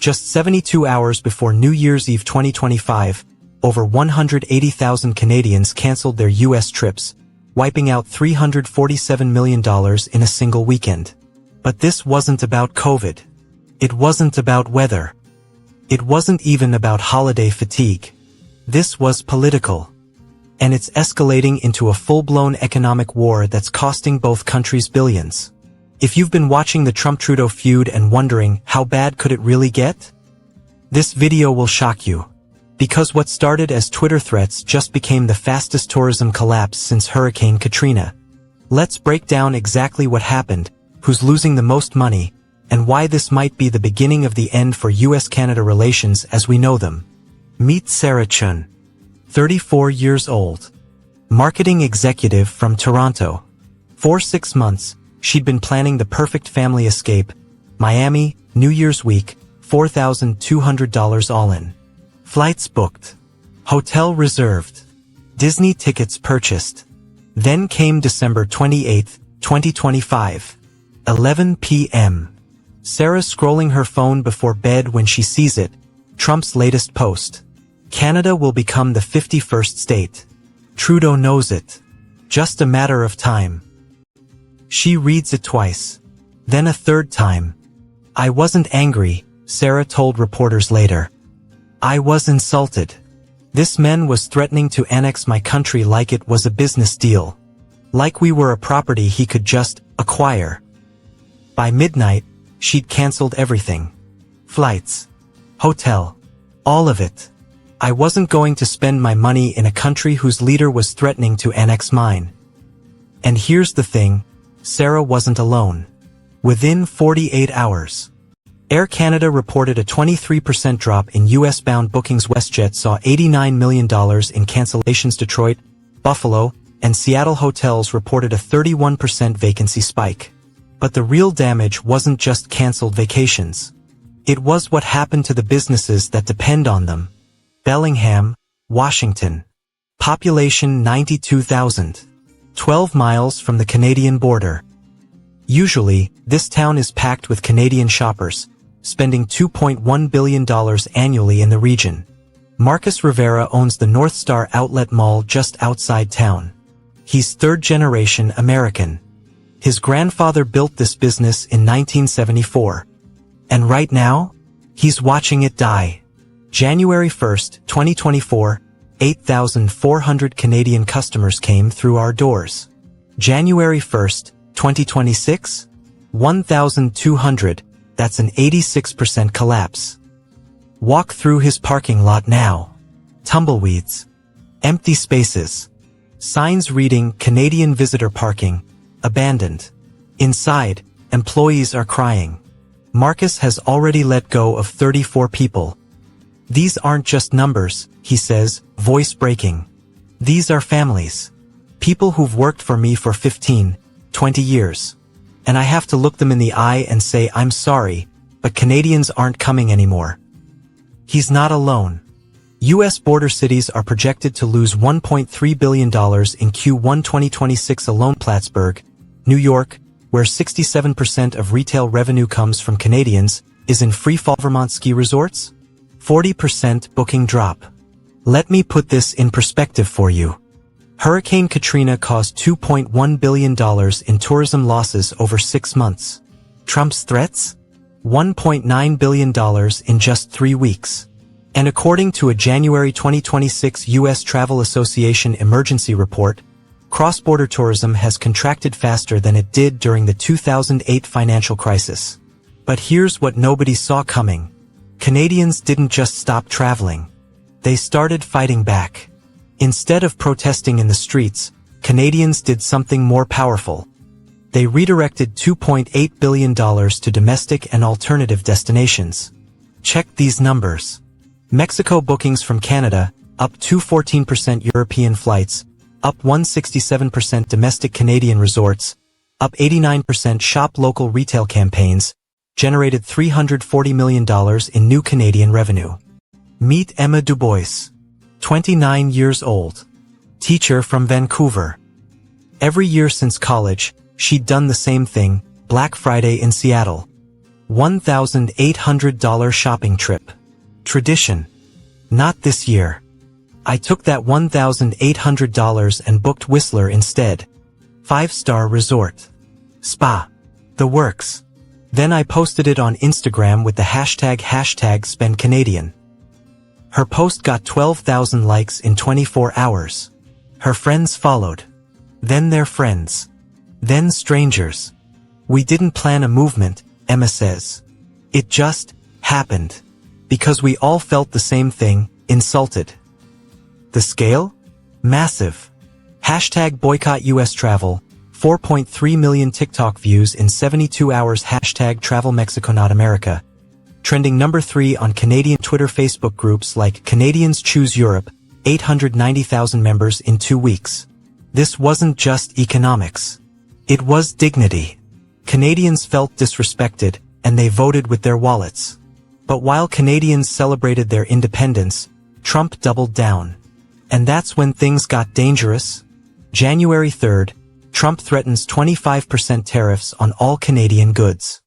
Just 72 hours before New Year's Eve 2025, over 180,000 Canadians canceled their U.S. trips, wiping out $347 million in a single weekend. But this wasn't about COVID. It wasn't about weather. It wasn't even about holiday fatigue. This was political. And it's escalating into a full-blown economic war that's costing both countries billions. If you've been watching the Trump-Trudeau feud and wondering how bad could it really get? This video will shock you. Because what started as Twitter threats just became the fastest tourism collapse since Hurricane Katrina. Let's break down exactly what happened, who's losing the most money, and why this might be the beginning of the end for U.S.-Canada relations as we know them. Meet Sarah Chun, 34 years old. Marketing executive from Toronto. For 6 months, she'd been planning the perfect family escape, Miami, New Year's week, $4,200 all in. Flights booked. Hotel reserved. Disney tickets purchased. Then came December 28, 2025. 11 p.m. Sarah scrolling her phone before bed when she sees it, Trump's latest post. Canada will become the 51st state. Trudeau knows it. Just a matter of time. She reads it twice. Then a third time. I wasn't angry, Sarah told reporters later. I was insulted. This man was threatening to annex my country like it was a business deal. Like we were a property he could just acquire. By midnight, she'd canceled everything. Flights. Hotel. All of it. I wasn't going to spend my money in a country whose leader was threatening to annex mine. And here's the thing, Sarah wasn't alone. Within 48 hours, Air Canada reported a 23% drop in U.S.-bound bookings. WestJet saw $89 million in cancellations. Detroit, Buffalo, and Seattle hotels reported a 31% vacancy spike. But the real damage wasn't just canceled vacations. It was what happened to the businesses that depend on them. Bellingham, Washington. Population 92,000. 12 miles from the Canadian border. Usually, this town is packed with Canadian shoppers, spending $2.1 billion annually in the region. Marcus Rivera owns the North Star Outlet Mall just outside town. He's third-generation American. His grandfather built this business in 1974. And right now, he's watching it die. January 1st, 2024, 8,400 Canadian customers came through our doors. January 1st, 2026, 1,200, that's an 86% collapse. Walk through his parking lot now. Tumbleweeds. Empty spaces. Signs reading Canadian visitor parking, abandoned. Inside, employees are crying. Marcus has already let go of 34 people. These aren't just numbers, he says, voice breaking. These are families. People who've worked for me for 15, 20 years. And I have to look them in the eye and say I'm sorry, but Canadians aren't coming anymore. He's not alone. U.S. border cities are projected to lose $1.3 billion in Q1 2026 alone. Plattsburgh, New York, where 67% of retail revenue comes from Canadians, is in free fall. Vermont ski resorts? 40% booking drop. Let me put this in perspective for you. Hurricane Katrina caused $2.1 billion in tourism losses over 6 months. Trump's threats? $1.9 billion in just 3 weeks. And according to a January 2026 U.S. Travel Association emergency report, cross-border tourism has contracted faster than it did during the 2008 financial crisis. But here's what nobody saw coming. Canadians didn't just stop traveling. They started fighting back. Instead of protesting in the streets, Canadians did something more powerful. They redirected $2.8 billion to domestic and alternative destinations. Check these numbers. Mexico bookings from Canada, up 214%. European flights, up 167%. Domestic Canadian resorts, up 89%. Shop local retail campaigns, generated $340 million in new Canadian revenue. Meet Emma Dubois, 29 years old. Teacher from Vancouver. Every year since college, she'd done the same thing, Black Friday in Seattle. $1,800 shopping trip. Tradition. Not this year. I took that $1,800 and booked Whistler instead. 5-star resort. Spa. The works. Then I posted it on Instagram with the hashtag #SpendCanadian. Her post got 12,000 likes in 24 hours. Her friends followed. Then their friends. Then strangers. We didn't plan a movement, Emma says. It just happened. Because we all felt the same thing, insulted. The scale? Massive. Hashtag Boycott U.S. travel. 4.3 million TikTok views in 72 hours. Hashtag Travel Mexico Not America. Trending number 3 on Canadian Twitter Facebook groups like Canadians Choose Europe, 890,000 members in 2 weeks. This wasn't just economics. It was dignity. Canadians felt disrespected, and they voted with their wallets. But while Canadians celebrated their independence, Trump doubled down. And that's when things got dangerous. January 3rd, Trump threatens 25% tariffs on all Canadian goods.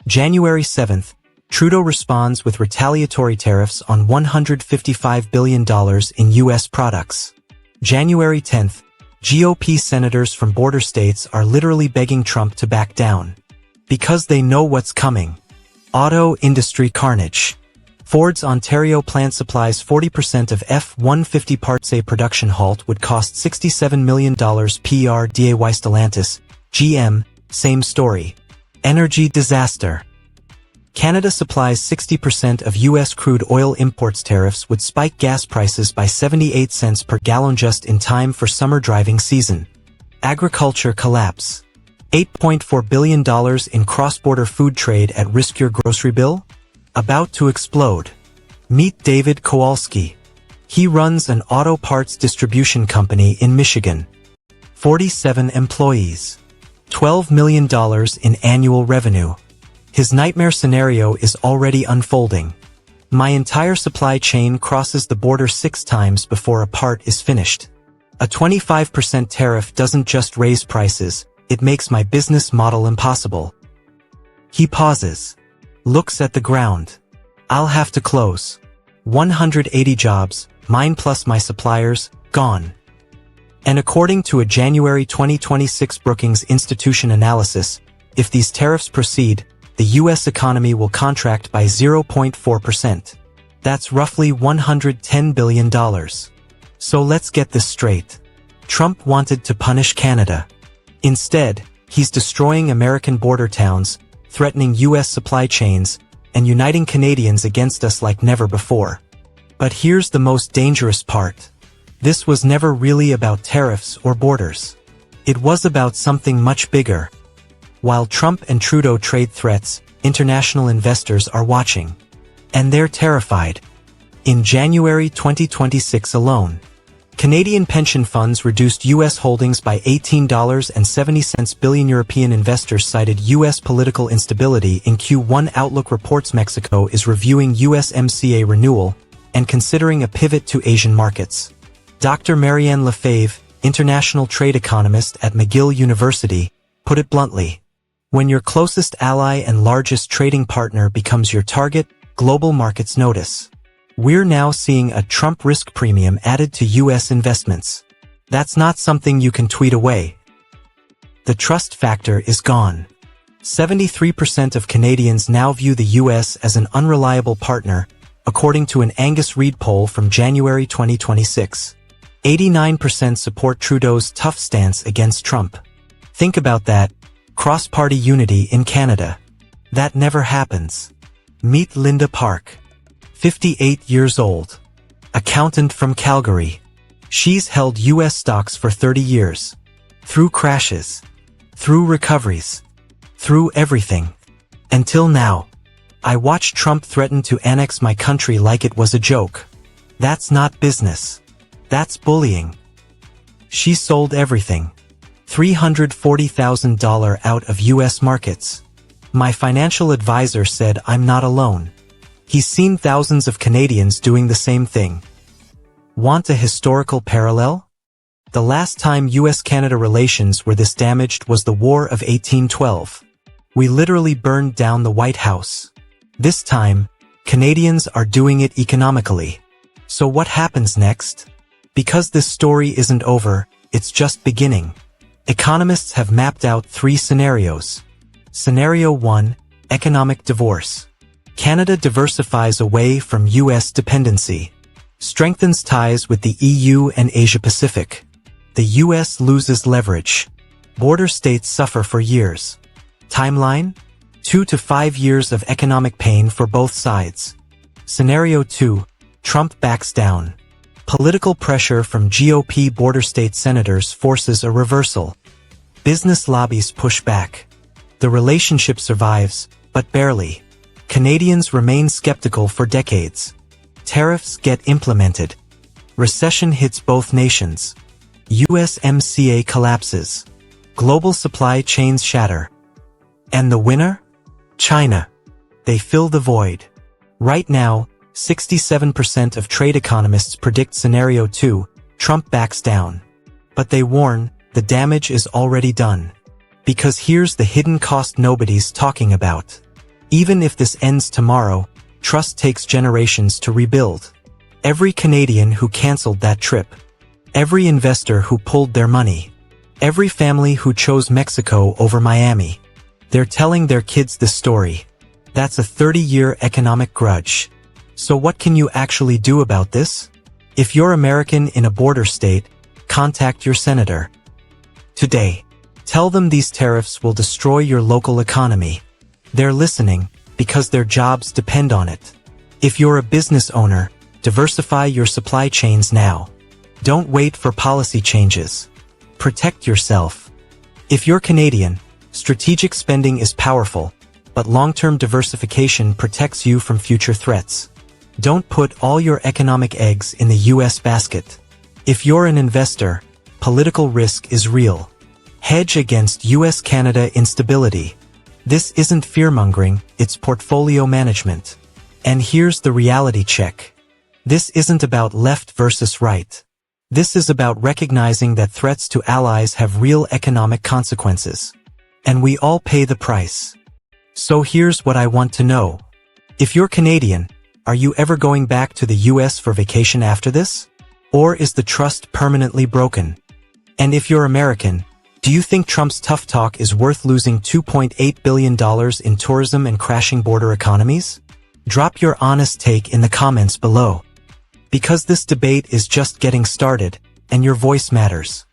January 7th, Trudeau responds with retaliatory tariffs on $155 billion in U.S. products. January 10th, GOP senators from border states are literally begging Trump to back down. Because they know what's coming. Auto industry carnage. Ford's Ontario plant supplies 40% of F-150 Parts. A production halt would cost $67 million. PRDA. Stellantis, GM, same story. Energy disaster. Canada supplies 60% of U.S. crude oil imports. Tariffs would spike gas prices by 78 cents per gallon just in time for summer driving season. Agriculture collapse. $8.4 billion in cross-border food trade at risk. Your grocery bill? About to explode. Meet David Kowalski. He runs an auto parts distribution company in Michigan. 47 employees. $12 million in annual revenue. His nightmare scenario is already unfolding. My entire supply chain crosses the border 6 times before a part is finished. A 25% tariff doesn't just raise prices, it makes my business model impossible. He pauses. Looks at the ground. I'll have to close. 180 jobs, mine plus my suppliers, gone. And according to a January 2026 Brookings Institution analysis, if these tariffs proceed, the U.S. economy will contract by 0.4%. That's roughly $110 billion. So let's get this straight. Trump wanted to punish Canada. Instead, he's destroying American border towns, threatening U.S. supply chains, and uniting Canadians against us like never before. But here's the most dangerous part. This was never really about tariffs or borders. It was about something much bigger. While Trump and Trudeau trade threats, international investors are watching. And they're terrified. In January 2026 alone, Canadian pension funds reduced U.S. holdings by $18.70 billion. European investors cited U.S. political instability in Q1. Outlook reports Mexico is reviewing USMCA renewal and considering a pivot to Asian markets. Dr. Marianne Lefebvre, international trade economist at McGill University, put it bluntly. When your closest ally and largest trading partner becomes your target, global markets notice. We're now seeing a Trump risk premium added to U.S. investments. That's not something you can tweet away. The trust factor is gone. 73% of Canadians now view the U.S. as an unreliable partner, according to an Angus Reid poll from January 2026. 89% support Trudeau's tough stance against Trump. Think about that. Cross-party unity in Canada. That never happens. Meet Linda Park. 58 years old. Accountant from Calgary. She's held U.S. stocks for 30 years. Through crashes. Through recoveries. Through everything. Until now. I watched Trump threaten to annex my country like it was a joke. That's not business. That's bullying. She sold everything. $340,000 out of U.S. markets. My financial advisor said I'm not alone. He's seen thousands of Canadians doing the same thing. Want a historical parallel? The last time U.S.-Canada relations were this damaged was the War of 1812. We literally burned down the White House. This time, Canadians are doing it economically. So what happens next? Because this story isn't over, it's just beginning. Economists have mapped out 3 scenarios. Scenario 1, economic divorce. Canada diversifies away from U.S. dependency. Strengthens ties with the EU and Asia-Pacific. The U.S. loses leverage. Border states suffer for years. Timeline? 2 to 5 years of economic pain for both sides. Scenario 2, Trump backs down. Political pressure from GOP border state senators forces a reversal. Business lobbies push back. The relationship survives, but barely. Canadians remain skeptical for decades. Tariffs get implemented. Recession hits both nations. USMCA collapses. Global supply chains shatter. And the winner? China. They fill the void. Right now, 67% of trade economists predict Scenario 2, Trump backs down. But they warn, the damage is already done. Because here's the hidden cost nobody's talking about. Even if this ends tomorrow, trust takes generations to rebuild. Every Canadian who canceled that trip. Every investor who pulled their money. Every family who chose Mexico over Miami. They're telling their kids this story. That's a 30-year economic grudge. So what can you actually do about this? If you're American in a border state, contact your senator. Today, tell them these tariffs will destroy your local economy. They're listening, because their jobs depend on it. If you're a business owner, diversify your supply chains now. Don't wait for policy changes. Protect yourself. If you're Canadian, strategic spending is powerful, but long-term diversification protects you from future threats. Don't put all your economic eggs in the U.S. basket. If you're an investor, political risk is real. Hedge against U.S.-Canada instability. This isn't fear-mongering, it's portfolio management. And here's the reality check. This isn't about left versus right. This is about recognizing that threats to allies have real economic consequences. And we all pay the price. So here's what I want to know. If you're Canadian, are you ever going back to the US for vacation after this? Or is the trust permanently broken? And if you're American, do you think Trump's tough talk is worth losing $2.8 billion in tourism and crashing border economies? Drop your honest take in the comments below. Because this debate is just getting started, and your voice matters.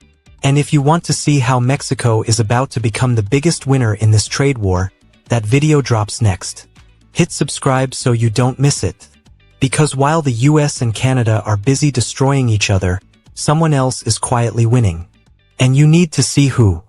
And if you want to see how Mexico is about to become the biggest winner in this trade war, that video drops next. Hit subscribe so you don't miss it. Because while the US and Canada are busy destroying each other, someone else is quietly winning. And you need to see who.